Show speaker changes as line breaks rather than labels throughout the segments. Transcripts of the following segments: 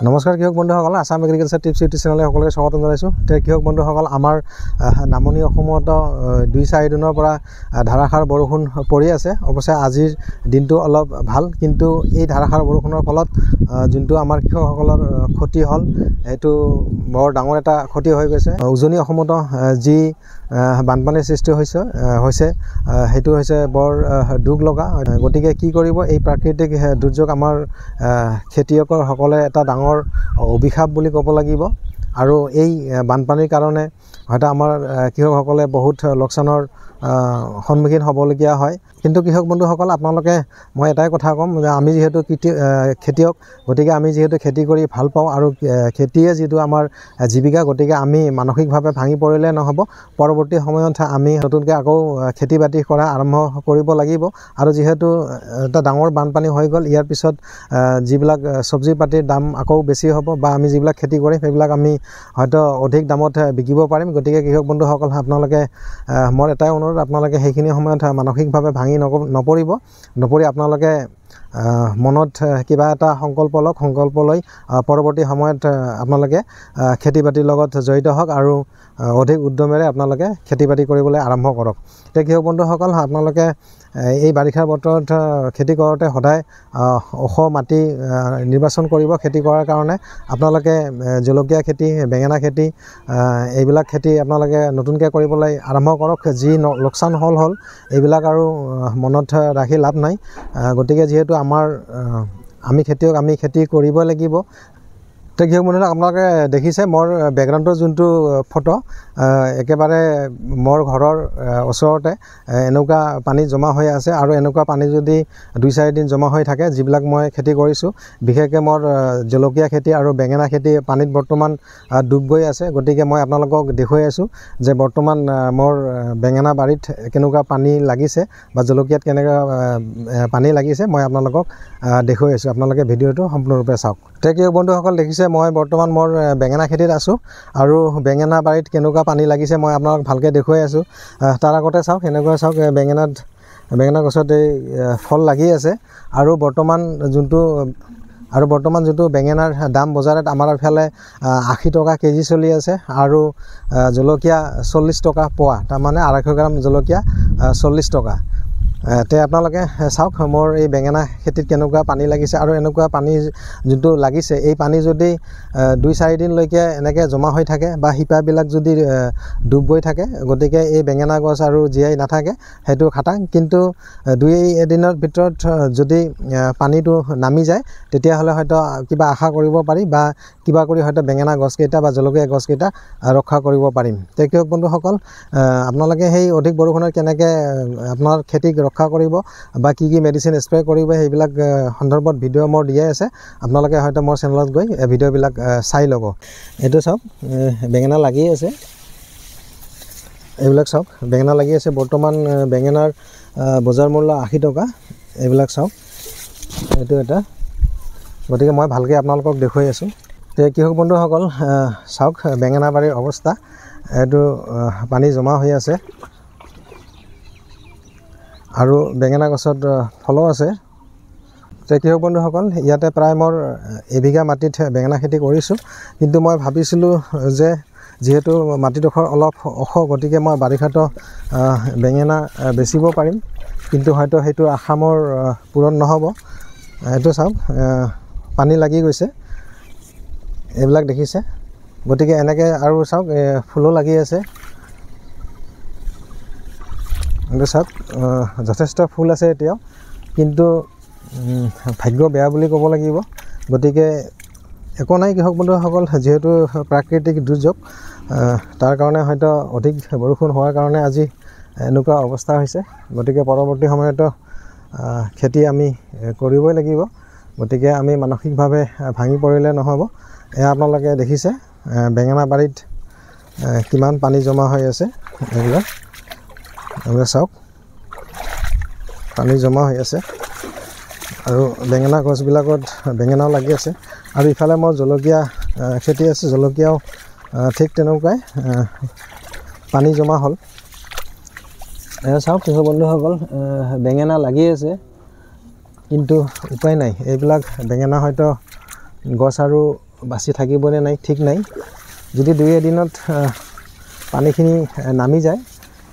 নমস্কাৰ কৃষক বন্ধুসকল, আসাম এগ্ৰিকালচাৰ টিপছ ইউটিউব চেনেললৈ সকলোকে স্বাগতম জনাইছোঁ। কৃষক বন্ধুসকল, আমাৰ নামনি অসমত 2-4 দিনৰ পৰা ধাৰাসাৰ বৰষুণ পৰি আছে। অৱশ্যে আজিৰ দিনটো অলপ ভাল, কিন্তু এই ধাৰাসাৰ বৰষুণৰ ফলত যোনটো আমাৰ কৃষকসকলৰ ক্ষতি হ'ল, সেইটো বৰ ডাঙৰ এটা ক্ষতি হৈ গৈছে। উজনি অসমতো যি বানপানীৰ সৃষ্টি হৈছে সেইটো হৈছে বৰ দুখ লগা। গতিকে কি কৰিব, এই প্ৰাকৃতিক দুৰ্যোগ আমাৰ খেতিয়কসকলে এটা ডাঙৰ অভিশাপ বুলি ক'ব লাগিব। আৰু এই বানপানীৰ কাৰণে হয়তো আমাৰ কৃষকসকলে বহুত লোকচানৰ সন্মুখীন হ'বলগীয়া হয়। কিন্তু কৃষক বন্ধুসকল, আপোনালোকে মই এটাই কথা ক'ম যে আমি যিহেতু খেতিয়ক, গতিকে আমি যিহেতু খেতি কৰি ভাল পাওঁ আৰু খেতিয়ে যিটো আমাৰ জীৱিকা, গতিকে আমি মানসিকভাৱে ভাঙি পৰিলে নহ'ব। পৰৱৰ্তী সময়ত আমি নতুনকৈ আকৌ খেতি বাতি কৰা আৰম্ভ কৰিব লাগিব। আৰু যিহেতু এটা ডাঙৰ বানপানী হৈ গ'ল, ইয়াৰ পিছত যিবিলাক চব্জি পাতিৰ দাম আকৌ বেছি হ'ব, বা আমি যিবিলাক খেতি কৰিম সেইবিলাক আমি হয়তো অধিক দামত বিকিব পাৰিম। গতিকে কৃষক বন্ধুসকল, আপোনালোকে মোৰ এটাই অনুৰোধ, আপোনালোকে সেইখিনি সময়ত মানসিকভাৱে ভাঙি নপৰি আপোনালোকে মনত কিবা এটা সংকল্প লৈ পৰৱৰ্তী সময়ত আপোনালোকে খেতি বাতিৰ লগত জড়িত হওক আৰু অধিক উদ্যমেৰে আপোনালোকে খেতি বাতি কৰিবলৈ আৰম্ভ কৰক। এতিয়া কৃষক বন্ধুসকল, আপোনালোকে এই বাৰিষাৰ বতৰত খেতি কৰোঁতে সদায় ওখ মাটি নিৰ্বাচন কৰিব। খেতি কৰাৰ কাৰণে আপোনালোকে জলকীয়া খেতি, বেঙেনা খেতি, এইবিলাক খেতি আপোনালোকে নতুনকৈ কৰিবলৈ আৰম্ভ কৰক। যি লোকচান হ'ল এইবিলাক আৰু মনত ৰাখি লাভ নাই। গতিকে যিহেতু আমি খেতিয়ক, আমি খেতি কৰিবই লাগিব। এতিয়া কৃষক বন্ধুসকল, আপোনালোকে দেখিছে মোৰ বেকগ্ৰাউণ্ডৰ যোনটো ফটো, একেবাৰে মোৰ ঘৰৰ ওচৰতে এনেকুৱা পানী জমা হৈ আছে। আৰু এনেকুৱা পানী যদি 2-4 দিন জমা হৈ থাকে, যিবিলাক মই খেতি কৰিছোঁ, বিশেষকৈ মোৰ জলকীয়া খেতি আৰু বেঙেনা খেতি পানীত বৰ্তমান ডুব গৈ আছে। গতিকে মই আপোনালোকক দেখুৱাই আছোঁ যে বৰ্তমান মোৰ বেঙেনা বাৰীত কেনেকুৱা পানী লাগিছে বা জলকীয়াত কেনেকুৱা পানী লাগিছে, মই আপোনালোকক দেখুৱাই আছোঁ। আপোনালোকে ভিডিঅ'টো সম্পূৰ্ণৰূপে চাওক। এতিয়া কৃষক বন্ধুসকল, দেখিছে মই বৰ্তমান মোৰ বেঙেনা খেতিত আছোঁ আৰু বেঙেনা বাৰীত কেনেকুৱা পানী লাগিছে মই আপোনালোকক ভালকৈ দেখুৱাই আছোঁ। তাৰ আগতে চাওক, এনেকুৱা চাওক, বেঙেনা গছত এই ফল লাগি আছে। আৰু বৰ্তমান যোনটো বেঙেনাৰ দাম বজাৰত আমাৰ ইফালে 80 টকা কেজি চলি আছে, আৰু জলকীয়া 40 টকা পোৱা, তাৰমানে 250 গ্ৰাম জলকীয়া 40 টকা। তে আপোনালোকে চাওক মোৰ এই বেঙেনা খেতিত কেনেকুৱা পানী লাগিছে। আৰু এনেকুৱা পানী যোনটো লাগিছে, এই পানী যদি 2-4 দিনলৈকে এনেকৈ জমা হৈ থাকে বা শিপাবিলাক যদি ডুব গৈ থাকে, গতিকে এই বেঙেনা গছ আৰু জীয়াই নাথাকে, সেইটো খাটাং। কিন্তু 2 দিনৰ ভিতৰত যদি পানীটো নামি যায়, তেতিয়াহ'লে হয়তো কিবা আশা কৰিব পাৰি, বা কিবা কৰি হয়তো বেঙেনা গছকেইটা বা জলকীয়া গছকেইটা ৰক্ষা কৰিব পাৰিম। তে কৃষক বন্ধুসকল, আপোনালোকে সেই অধিক বৰষুণত কেনেকৈ আপোনাৰ খেতিক ৰক্ষা কৰিব বা কি মেডিচিন স্প্ৰে কৰিব, সেইবিলাক সন্দৰ্ভত ভিডিঅ' মোৰ দিয়াই আছে। আপোনালোকে হয়তো মোৰ চেনেলত গৈ ভিডিঅ'বিলাক চাই ল'ব। এইটো চাওক, বেঙেনা লাগি আছে, এইবিলাক চাওক, বেঙেনা লাগি আছে। বৰ্তমান বেঙেনাৰ বজাৰ মূল্য 80 টকা। এইবিলাক চাওক, এইটো এটা। গতিকে মই ভালকৈ আপোনালোকক দেখুৱাই আছোঁ। তে কৃষক বন্ধুসকল, চাওক বেঙেনা বাৰীৰ অৱস্থা। এইটো পানী জমা হৈ আছে আৰু বেঙেনা গছত ফলো আছে। তে কৃষক বন্ধুসকল, ইয়াতে প্ৰায় মোৰ এবিঘা মাটিত বেঙেনা খেতি কৰিছোঁ। কিন্তু মই ভাবিছিলোঁ যে যিহেতু মাটিডোখৰ অলপ ওখ, গতিকে মই বাৰিষাতো বেঙেনা বেচিব পাৰিম, কিন্তু হয়তো সেইটো আশা মোৰ পূৰণ নহ'ব। এইটো চাওক, পানী লাগি গৈছে, এইবিলাক দেখিছে। গতিকে এনেকৈ আৰু চাওক, ফুলো লাগি আছে। এইটো চাওক, যথেষ্ট ফুল আছে এতিয়াও, কিন্তু ভাগ্য বেয়া বুলি ক'ব লাগিব। গতিকে একো নাই কৃষক বন্ধুসকল, যিহেতু প্ৰাকৃতিক দুৰ্যোগ, তাৰ কাৰণে হয়তো অধিক বৰষুণ হোৱাৰ কাৰণে আজি এনেকুৱা অৱস্থা হৈছে। গতিকে পৰৱৰ্তী সময়তো খেতি আমি কৰিবই লাগিব। গতিকে আমি মানসিকভাৱে ভাঙি পৰিলে নহ'ব। এয়া আপোনালোকে দেখিছে বেঙেনা বাৰীত কিমান পানী জমা হৈ আছে। এইবিলাক চাওক, পানী জমা হৈ আছে আৰু বেঙেনা গছবিলাকত বেঙেনাও লাগি আছে। আৰু ইফালে মোৰ জলকীয়া খেতি আছে, জলকীয়াও ঠিক তেনেকুৱাই পানী জমা হ'ল। চাওক কৃষক বন্ধুসকল, বেঙেনা লাগি আছে, কিন্তু উপায় নাই। এইবিলাক বেঙেনা হয়তো গছ আৰু বাচি থাকিবনে নাই ঠিক নাই। যদি 2 এদিনত পানীখিনি নামি যায়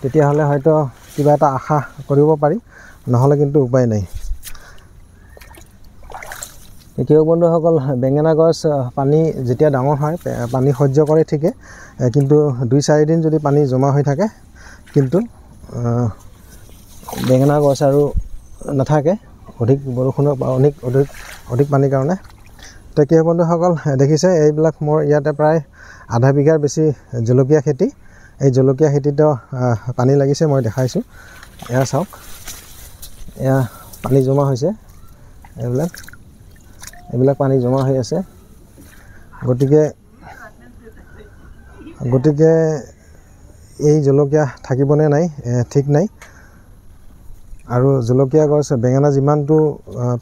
তেতিয়াহ'লে হয়তো কিবা এটা আশা কৰিব পাৰি, নহ'লে কিন্তু উপায় নাই। কৃষক বন্ধুসকল, বেঙেনা গছ পানী যেতিয়া ডাঙৰ হয় পানী সহ্য কৰে ঠিকে, কিন্তু 2-4 দিন যদি পানী জমা হৈ থাকে কিন্তু বেঙেনা গছ আৰু নাথাকে অধিক বৰষুণৰ অধিক পানীৰ কাৰণে। তো কৃষক বন্ধুসকল দেখিছে এইবিলাক মোৰ ইয়াতে প্ৰায় আধা বিঘাৰ বেছি জলকীয়া খেতি। এই জলকীয়া খেতিতো পানী লাগিছে, মই দেখাইছোঁ। এয়া চাওক, এয়া পানী জমা হৈছে, এইবিলাক পানী জমা হৈ আছে। গতিকে এই জলকীয়া থাকিবনে নাই ঠিক নাই। আৰু জলকীয়া গছ বেঙেনা যিমানটো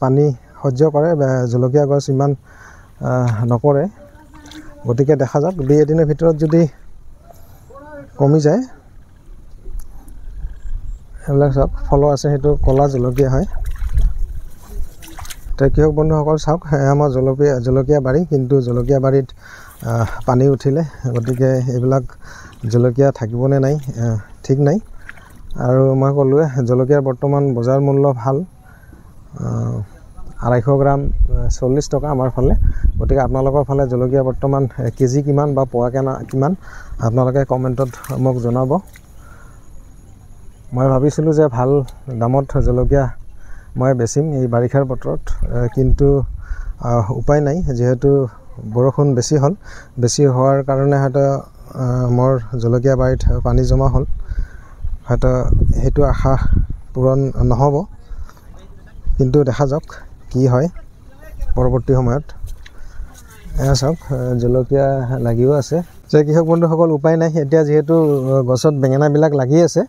পানী সহ্য কৰে জলকীয়া গছ ইমান নকৰে। গতিকে দেখা যাওক 2 এদিনৰ ভিতৰত যদি কমি যায়। এইবিলাক চাওক ফলো আছে, সেইটো ক'লা জলকীয়া হয়। তো কৃষক বন্ধুসকল চাওক, আমাৰ জলকীয়া বাৰী, কিন্তু জলকীয়া বাৰীত পানী উঠিলে, গতিকে এইবিলাক জলকীয়া থাকিবনে নাই ঠিক নাই। আৰু মই ক'লোৱে জলকীয়াৰ বৰ্তমান বজাৰ মূল্য ভাল, 250 গ্ৰাম 40 টকা আমাৰ ফালে। গতিকে আপোনালোকৰ ফালে জলকীয়া বৰ্তমান কেজি কিমান বা পোৱা কিমান আপোনালোকে কমেণ্টত মোক জনাব। মই ভাবিছিলোঁ যে ভাল দামত জলকীয়া মই বেচিম এই বাৰিষাৰ বতৰত, কিন্তু উপায় নাই, যিহেতু বৰষুণ বেছি হোৱাৰ কাৰণে হয়তো মোৰ জলকীয়া বাৰীত পানী জমা হ'ল। হয়তো সেইটো আশা পূৰণ নহ'ব, কিন্তু দেখা যাওক কি হয় পৰৱৰ্তী সময়ত। এয়া চাওক জলকীয়া লাগিও আছে। যে কৃষক বন্ধুসকল উপায় নাই, এতিয়া যিহেতু গছত বেঙেনাবিলাক লাগি আছে,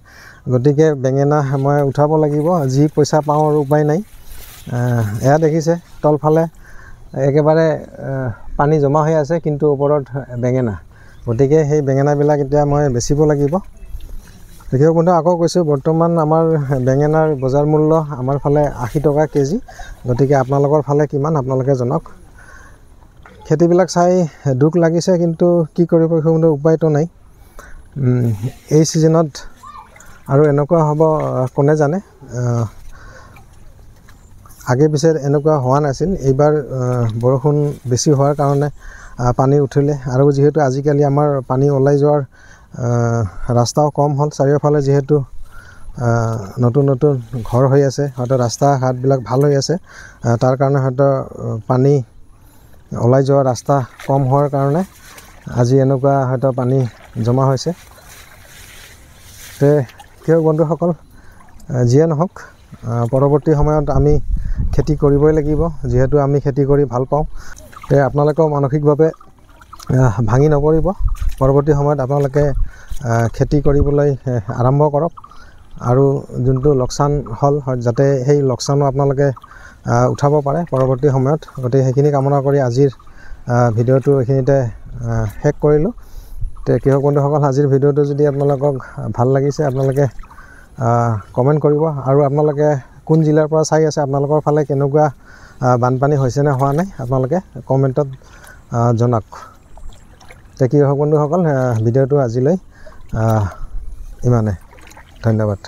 গতিকে বেঙেনা মই উঠাব লাগিব, যি পইচা পাওঁ আৰু উপায় নাই। এয়া দেখিছে তলফালে একেবাৰে পানী জমা হৈ আছে, কিন্তু ওপৰত বেঙেনা। গতিকে সেই বেঙেনাবিলাক এতিয়া মই বেচিব লাগিব। কৃষক বন্ধু আকৌ কৈছোঁ, বৰ্তমান আমাৰ বেঙেনাৰ বজাৰ মূল্য আমাৰ ফালে 80 টকা কেজি। গতিকে আপোনালোকৰ ফালে কিমান আপোনালোকে জনাওক। খেতিবিলাক চাই দুখ লাগিছে, কিন্তু কি কৰিব কৃষক বন্ধু, উপায়তো নাই। এই ছিজনত আৰু এনেকুৱা হ'ব কোনে জানে। আগে পিছে এনেকুৱা হোৱা নাছিল, এইবাৰ বৰষুণ বেছি হোৱাৰ কাৰণে পানী উঠিলে। আৰু যিহেতু আজিকালি আমাৰ পানী ওলাই যোৱাৰ ৰাস্তাও কম হ'ল, চাৰিওফালে যিহেতু নতুন ঘৰ হৈ আছে, হয়তো ৰাস্তা ঘাটবিলাক ভাল হৈ আছে, তাৰ কাৰণে হয়তো পানী ওলাই যোৱা ৰাস্তা কম হোৱাৰ কাৰণে আজি এনেকুৱা হয়তো পানী জমা হৈছে। তে কৃষক বন্ধুসকল যিয়ে নহওক, পৰৱৰ্তী সময়ত আমি খেতি কৰিবই লাগিব, যিহেতু আমি খেতি কৰি ভাল পাওঁ। তে আপোনালোকেও মানসিকভাৱে ভাঙি নপৰিব, পৰৱৰ্তী সময়ত আপোনালোকে খেতি কৰিবলৈ আৰম্ভ কৰক। আৰু যোনটো লোকচান হ'ল যাতে সেই লোকচানো আপোনালোকে উঠাব পাৰে পৰৱৰ্তী সময়ত। গতিকে সেইখিনি কামনা কৰি আজিৰ ভিডিঅ'টো এইখিনিতে শেষ কৰিলোঁ। তে কৃষক বন্ধুসকল, আজিৰ ভিডিঅ'টো যদি আপোনালোকক ভাল লাগিছে আপোনালোকে কমেণ্ট কৰিব, আৰু আপোনালোকে কোন জিলাৰ পৰা চাই আছে, আপোনালোকৰ ফালে কেনেকুৱা বানপানী হৈছে নে হোৱা নাই, আপোনালোকে কমেণ্টত জনাওক। তে কৃষক বন্ধুসকল, ভিডিঅ'টো আজিলৈ ইমানে। ধন্যবাদ।